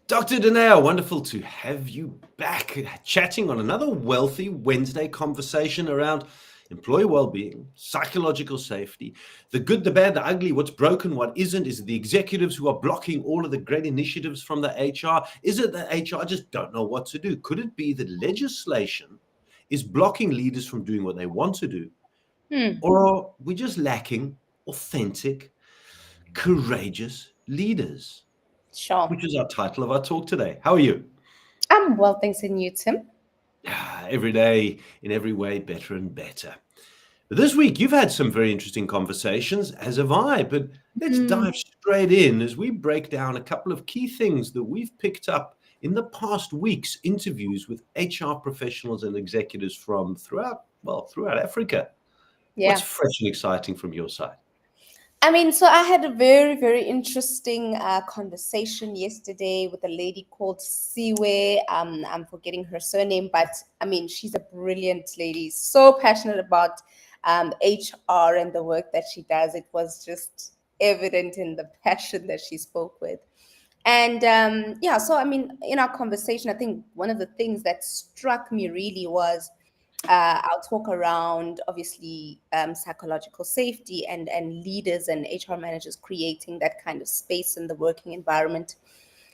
Dr. Dineo, wonderful to have you back chatting on another Wellthy Wednesday conversation around employee well-being, psychological safety, the good, the bad, the ugly, what's broken, what isn't. Is it the executives who are blocking all of the great initiatives from the HR? Is it that HR just don't know what to do? Could it be that legislation is blocking leaders from doing what they want to do? Hmm. Or are we just lacking authentic, courageous leaders? Sure. Which is our title of our talk today. How are you? I'm well, thanks, and you, Tim. Every day, in every way, better and better. But this week, you've had some very interesting conversations, as have I. But let's Hmm. dive straight in as we break down a couple of key things that we've picked up in the past week's interviews with HR professionals and executives from throughout Africa. What's Yeah. fresh and exciting from your side? So I had a very, very interesting conversation yesterday with a lady called Siwe. I'm forgetting her surname, but she's a brilliant lady, so passionate about HR and the work that she does. It was just evident in the passion that she spoke with. And yeah, so in our conversation, I think one of the things that struck me really was I'll talk around obviously psychological safety and leaders and HR managers creating that kind of space in the working environment.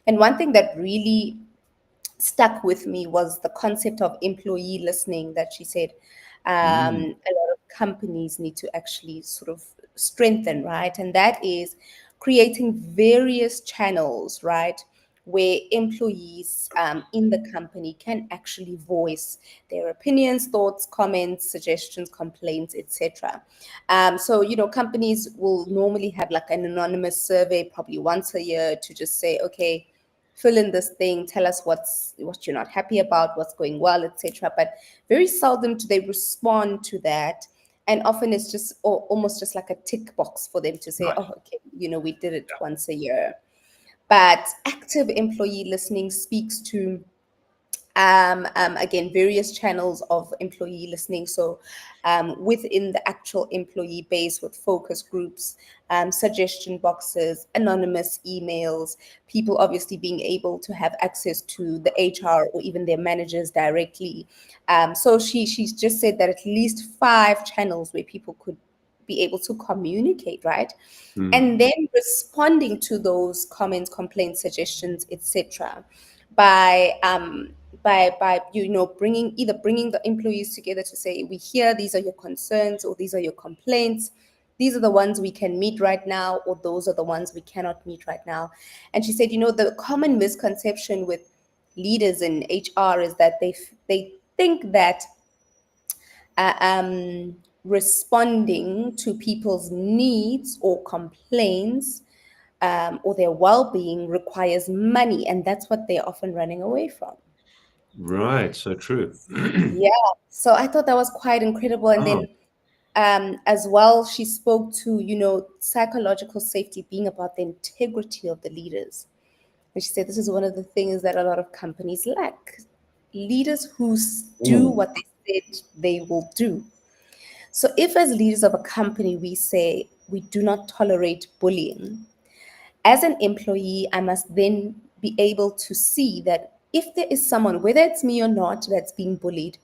And one thing that really stuck with me was the concept of employee listening that she said Mm, a lot of companies need to actually sort of strengthen, right? And that is creating various channels, right? Where employees in the company can actually voice their opinions, thoughts, comments, suggestions, complaints, etc. Companies will normally have like an anonymous survey, probably once a year, to just say, okay, fill in this thing, tell us what you're not happy about, what's going well, etc. But very seldom do they respond to that, and often it's just almost just like a tick box for them to say, right. oh, okay, we did it once a year. But active employee listening speaks to again, various channels of employee listening. So, within the actual employee base, with focus groups, suggestion boxes, anonymous emails, people obviously being able to have access to the HR or even their managers directly. So she's just said that at least 5 channels where people could be able to communicate, right? And Mm. then responding to those comments, complaints, suggestions, etc., by bringing the employees together to say, we hear these are your concerns, or these are your complaints, these are the ones we can meet right now, or those are the ones we cannot meet right now. And she said, the common misconception with leaders in HR is that they think that responding to people's needs or complaints, or their well-being, requires money, and that's what they're often running away from. Right, so true. Yeah. So I thought that was quite incredible. And Oh, then as well, she spoke to, psychological safety being about the integrity of the leaders. And she said this is one of the things that a lot of companies lack. Leaders who do ooh, what they said they will do. So if as leaders of a company we say we do not tolerate bullying, as an employee, I must then be able to see that if there is someone, whether it's me or not, that's being bullied,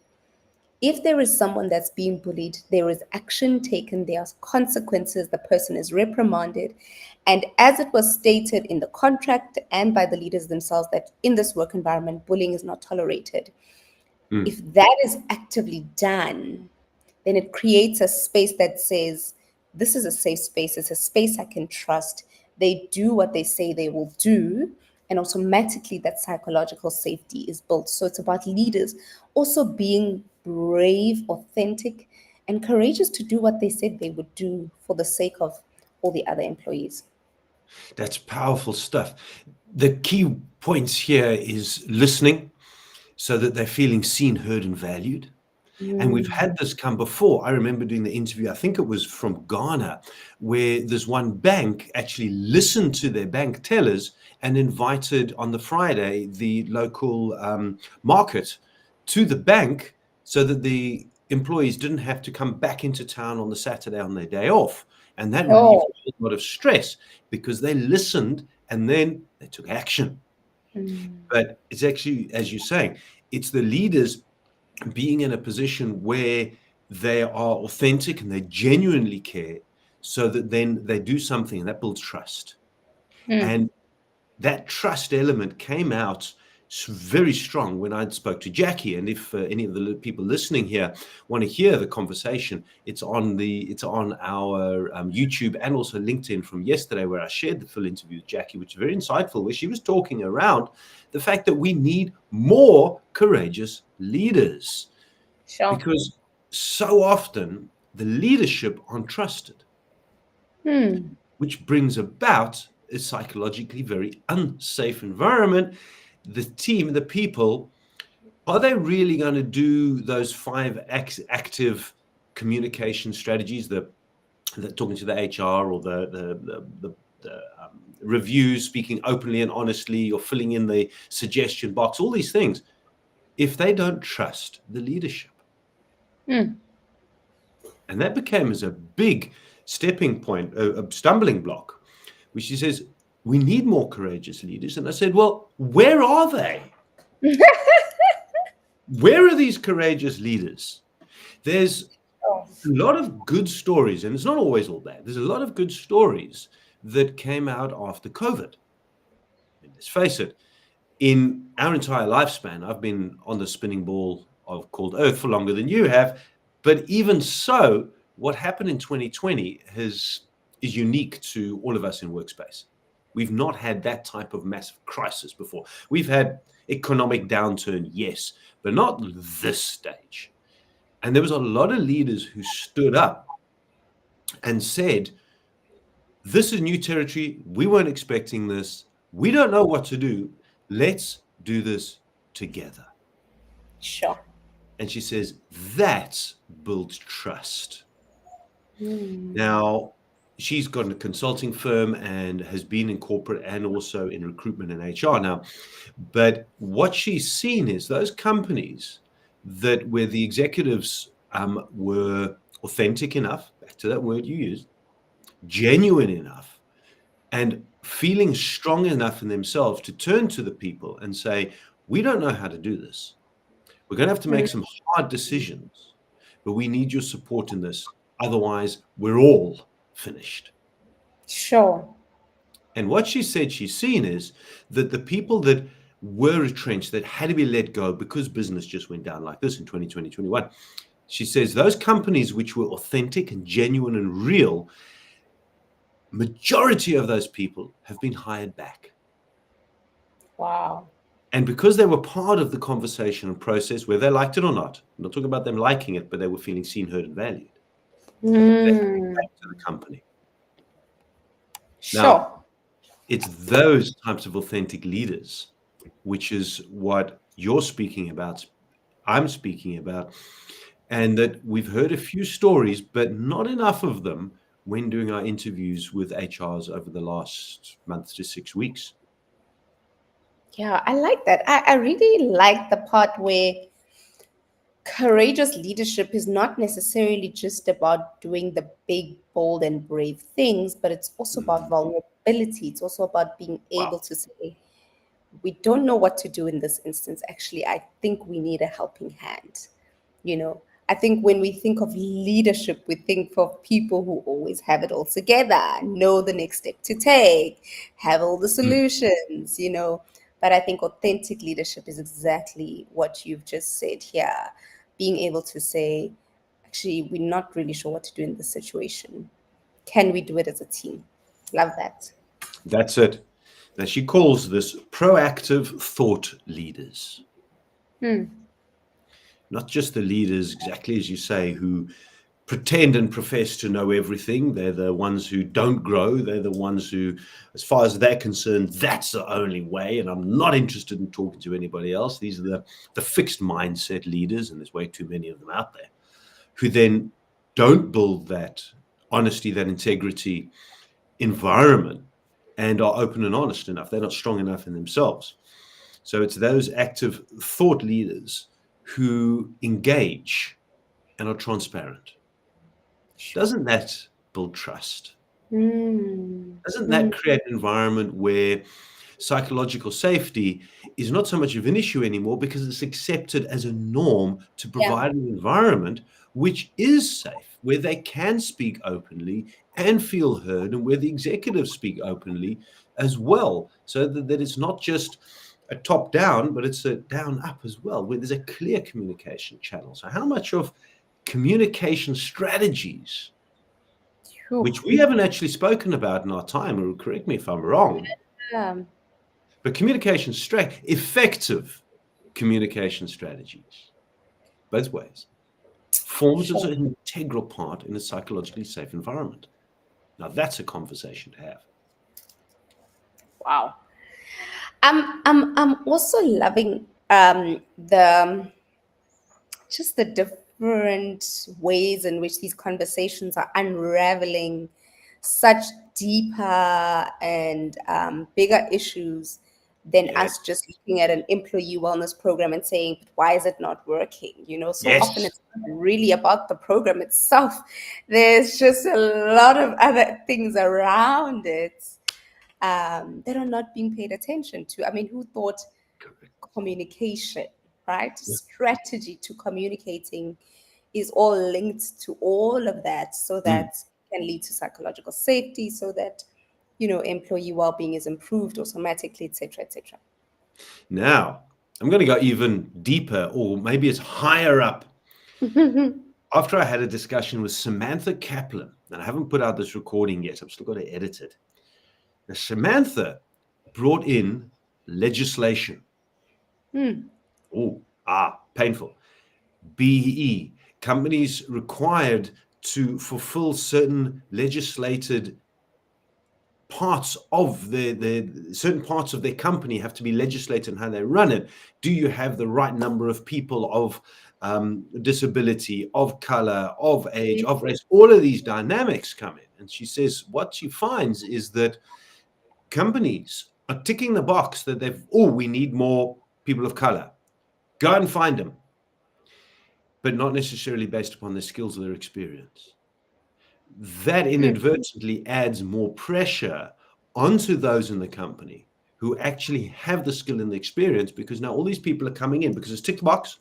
if there is someone that's being bullied, there is action taken, there are consequences, the person is reprimanded. And as it was stated in the contract and by the leaders themselves, that in this work environment, bullying is not tolerated. mm. If that is actively done, then it creates a space that says, this is a safe space, it's a space I can trust. They do what they say they will do, and automatically that psychological safety is built. So it's about leaders also being brave, authentic, and courageous to do what they said they would do for the sake of all the other employees. That's powerful stuff. The key points here is listening so that they're feeling seen, heard, and valued. And we've Mm. had this come before. I remember doing the interview, I think it was from Ghana, where this one bank actually listened to their bank tellers and invited on the Friday the local market to the bank so that the employees didn't have to come back into town on the Saturday on their day off. And that relieved Oh, a lot of stress because they listened and then they took action. Mm. But it's actually, as you're saying, it's the leaders being in a position where they are authentic and they genuinely care, so that then they do something and that builds trust. Mm. And that trust element came out very strong when I spoke to Jackie. And if any of the people listening here want to hear the conversation, it's on our YouTube and also LinkedIn from yesterday, where I shared the full interview with Jackie, which is very insightful, where she was talking around the fact that we need more courageous leaders, Sure. because so often the leadership aren't trusted, Mm. which brings about a psychologically very unsafe environment. The team, the people, are they really going to do those 5 active communication strategies, the talking to the HR, or the reviews, speaking openly and honestly, or filling in the suggestion box, all these things, if they don't trust the leadership? Mm. And that became as a big stepping point, a stumbling block, which she says, we need more courageous leaders. And I said, well, where are they? Where are these courageous leaders? There's Oh. a lot of good stories, and it's not always all bad. There's a lot of good stories that came out after COVID. And let's face it, in our entire lifespan, I've been on the spinning ball of called Earth for longer than you have. But even so, what happened in 2020 is unique to all of us in workspace. We've not had that type of massive crisis before. We've had economic downturn, yes, but not this stage. And there was a lot of leaders who stood up and said, this is new territory. We weren't expecting this. We don't know what to do. Let's do this together. Sure. And she says, that builds trust. Mm. Now, she's got a consulting firm and has been in corporate and also in recruitment and HR now. But what she's seen is those companies that where the executives were authentic enough, back to that word you used, genuine enough, and feeling strong enough in themselves to turn to the people and say, we don't know how to do this. We're going to have to make some hard decisions, but we need your support in this. Otherwise, we're all finished. Sure. And what she said she's seen is that the people that were retrenched, that had to be let go because business just went down like this in 2020, 21, she says those companies which were authentic and genuine and real, majority of those people have been hired back. Wow. And because they were part of the conversation and process, whether they liked it or not, I'm not talking about them liking it, but they were feeling seen, heard, and valued, they came Mm. back to the company. Sure. Now, it's those types of authentic leaders, which is what you're speaking about, I'm speaking about, and that we've heard a few stories, but not enough of them when doing our interviews with HRs over the last month to 6 weeks. Yeah, I like that. I really like the part where courageous leadership is not necessarily just about doing the big, bold, and brave things, but it's also about vulnerability. It's also about being able Wow. to say, we don't know what to do in this instance. Actually, I think we need a helping hand. You know, I think when we think of leadership, we think of people who always have it all together, know the next step to take, have all the solutions, you know. But I think authentic leadership is exactly what you've just said here. Being able to say, actually, we're not really sure what to do in this situation. Can we do it as a team? Love that. That's it. Now, she calls this proactive thought leaders. Hmm. Not just the leaders, exactly as you say, who pretend and profess to know everything. They're the ones who don't grow. They're the ones who, as far as they're concerned, that's the only way, and I'm not interested in talking to anybody else. These are the fixed mindset leaders, and there's way too many of them out there, who then don't build that honesty, that integrity environment, and are open and honest enough. They're not strong enough in themselves. So it's those active thought leaders who engage and are transparent. Doesn't that build trust? Hmm. Doesn't Hmm. that create an environment where psychological safety is not so much of an issue anymore because it's accepted as a norm to provide an environment which is safe, where they can speak openly and feel heard, and where the executives speak openly as well, so that it's not just a top down, but it's a down up as well, where there's a clear communication channel. So how much of communication strategies, which we haven't actually spoken about in our time, or correct me if I'm wrong, but effective communication strategies, both ways, forms as an integral part in a psychologically safe environment. Now that's a conversation to have. Wow. I'm also loving the just the different ways in which these conversations are unraveling such deeper and bigger issues than us just looking at an employee wellness program and saying, why is it not working? So often it's not really about the program itself. There's just a lot of other things around it that are not being paid attention to. I mean, who thought communication, right? Strategy to communicating is all linked to all of that, so that can lead to psychological safety, so that employee well-being is improved automatically, etc., etc. Now I'm going to go even deeper, or maybe it's higher up. After I had a discussion with Samantha Kaplan, and I haven't put out this recording yet, I've still got to edit it. Now, Samantha brought in legislation. Painful. BE, companies required to fulfill certain legislated parts of certain parts of their company have to be legislated in how they run it. Do you have the right number of people of disability, of color, of age, of race? All of these dynamics come in. And she says what she finds is that companies are ticking the box that we need more people of color. Go and find them. But not necessarily based upon their skills or their experience. That inadvertently adds more pressure onto those in the company who actually have the skill and the experience, because now all these people are coming in because it's tick the box.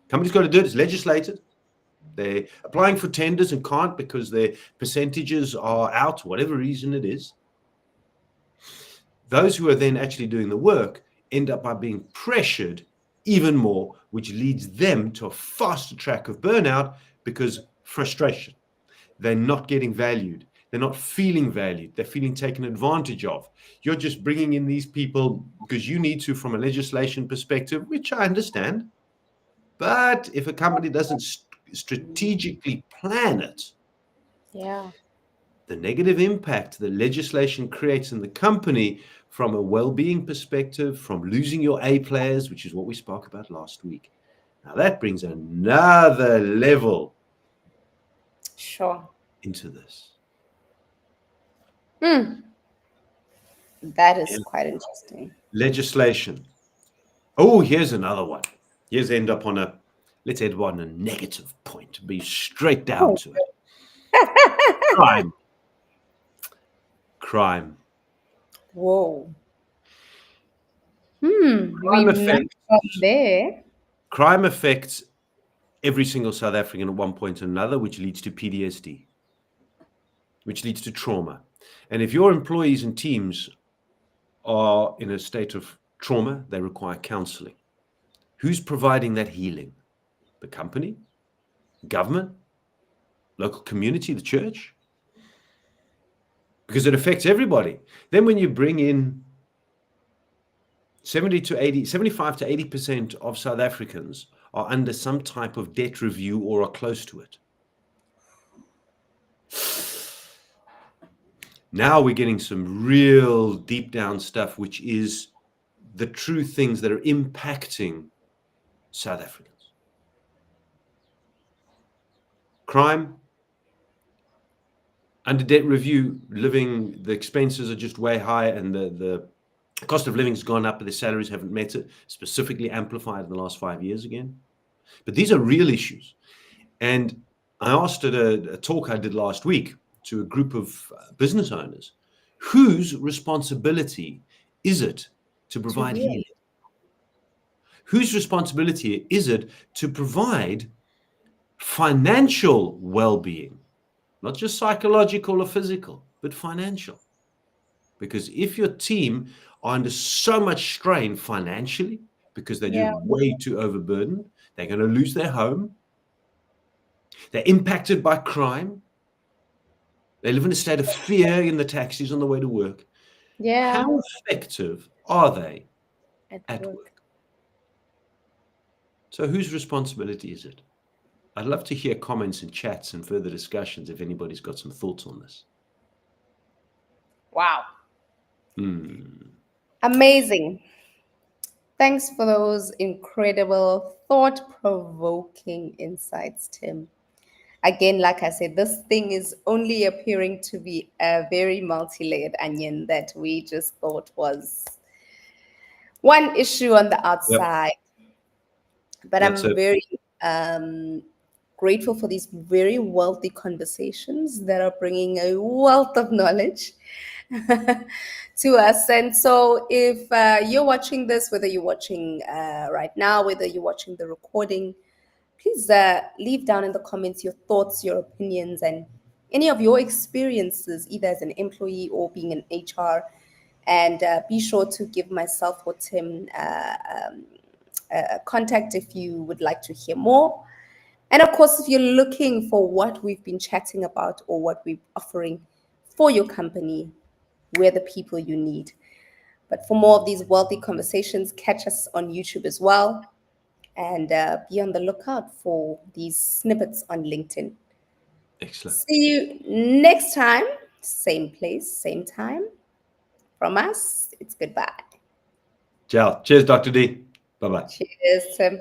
Company's got to do it. It's legislated. They're applying for tenders and can't because their percentages are out, whatever reason it is. Those who are then actually doing the work end up by being pressured even more, which leads them to a faster track of burnout because frustration. They're not getting valued. They're not feeling valued. They're feeling taken advantage of. You're just bringing in these people because you need to from a legislation perspective, which I understand. But if a company doesn't strategically plan it, the negative impact the legislation creates in the company from a well-being perspective, from losing your A players, which is what we spoke about last week. Now that brings another level into this. That is quite interesting. Legislation. Oh, here's another one. Let's end up on a negative point. Be straight down to it. Crime. Whoa. Crime affects every single South African at one point or another, which leads to PTSD, which leads to trauma. And if your employees and teams are in a state of trauma, they require counseling. Who's providing that healing? The company, government, local community, the church? Because it affects everybody. Then when you bring in 75 to 80% of South Africans are under some type of debt review or are close to it. Now we're getting some real deep down stuff, which is the true things that are impacting South Africans. Crime, under debt review, living, the expenses are just way high, and the cost of living has gone up, but the salaries haven't met it, specifically amplified in the last 5 years again. But these are real issues. And I asked at a talk I did last week to a group of business owners, whose responsibility is it to To provide heal. healing? Whose responsibility is it to provide financial well-being? Not just psychological or physical, but financial. Because if your team are under so much strain financially, because they're Yeah. just way too overburdened, they're going to lose their home, they're impacted by crime, they live in a state of fear in the taxis on the way to work. Yeah. How effective are they At at work. work? So whose responsibility is it? I'd love to hear comments and chats and further discussions if anybody's got some thoughts on this. Wow. Hmm. Amazing. Thanks for those incredible, thought provoking insights, Tim. Again, like I said, this thing is only appearing to be a very multi layered onion that we just thought was one issue on the Yep, outside. But that's I'm it. very grateful for these very wealthy conversations that are bringing a wealth of knowledge to us. And so, if you're watching this, whether you're watching right now, whether you're watching the recording, please leave down in the comments your thoughts, your opinions, and any of your experiences, either as an employee or being an HR. And be sure to give myself or Tim contact if you would like to hear more. And of course, if you're looking for what we've been chatting about or what we're offering for your company, we're the people you need. But for more of these wealthy conversations, catch us on YouTube as well. And be on the lookout for these snippets on LinkedIn. Excellent. See you next time. Same place, same time. From us, it's goodbye. Ciao. Cheers, Dr. D. Bye-bye. Cheers, Tim.